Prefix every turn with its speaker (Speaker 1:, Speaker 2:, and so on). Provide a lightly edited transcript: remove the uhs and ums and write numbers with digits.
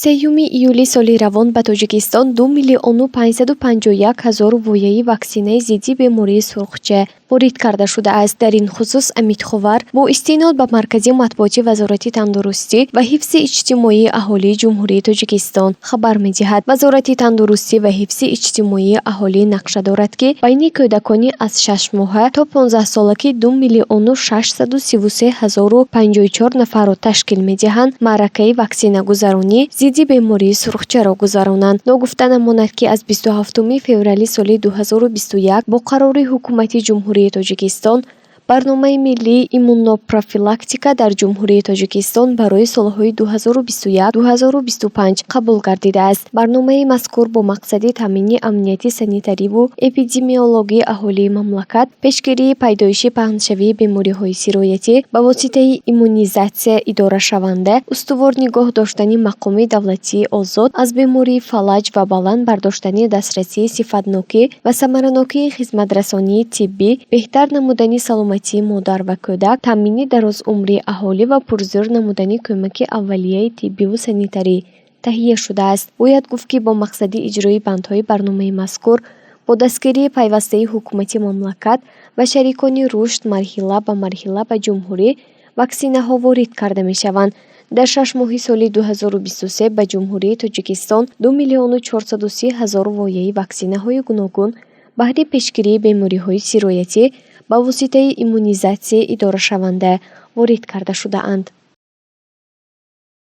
Speaker 1: سیومی ایولی соли равон ба Тоҷикистон 2,551,000 вояи ваксинаи зидди бемории сурхче ворид карда шудааст. Дар ин хусус Амид Хувар бо истинод ба Маркази матбуоти Вазорати тандурустӣ ва ҳифзи иҷтимоии аҳолии Ҷумҳурии Тоҷикистон хабар медиҳад. Вазорати тандурустӣ ва ҳифзи иҷтимоии аҳолӣ нақша дорад, ки байни кӯдакони аз 6 моҳа то 15 солаки 2,633,054 нафарро ташкил медиҳанд маъракаи ваксинагузаронӣ зидди бемории сурхчаро гузаронанд. Ногуфта намонад, ки аз 27 феврали соли 2021 бо қарори ҳукумати Ҷумҳурии Тоҷикистон барномаи миллии иммунопрофилактика дар Ҷумҳурии Тоҷикистон барои солҳои 2021-2025 қабул гардидааст. Барномаи мазкур бо мақсади таъмини амнияти санитариву эпидемиологии аҳолии мамлакат, пешгирии пайдоиши паҳншавии бемориҳои сироятӣ ба воситаи иммунизатсия идорашаванда, устувор нигоҳ доштани мақоми давлатии озод аз бемории фалаҷ ва баланд бардоштани дастрасии сифатнокӣ ва самаранокии хизматрасонии тиббӣ, беҳтар намудани саломатии модар ва кӯдак, таъмини дарозумрии аҳолӣ ва пурзӯр намудани кӯмаки аввалияи тиббиву санитарӣ таҳия шудааст. Бояд гуфт, ки бо мақсади иҷрои бандҳои барномаи мазкур бо дастгирии пайвастаи ҳукумати мамлакат ва шарикони рушд марҳила ба марҳила ба ҷумҳурӣ ваксинаҳо ворид карда мешаванд. Дар 6 моҳи соли 2023 ба Ҷумҳурии Тоҷикистон 2,430,000 вояи ваксинаҳои гуногун баҳри пешгирии бемориҳои сироятӣ ба воситаи иммунизатсия идорашаванда ворид карда шудаанд.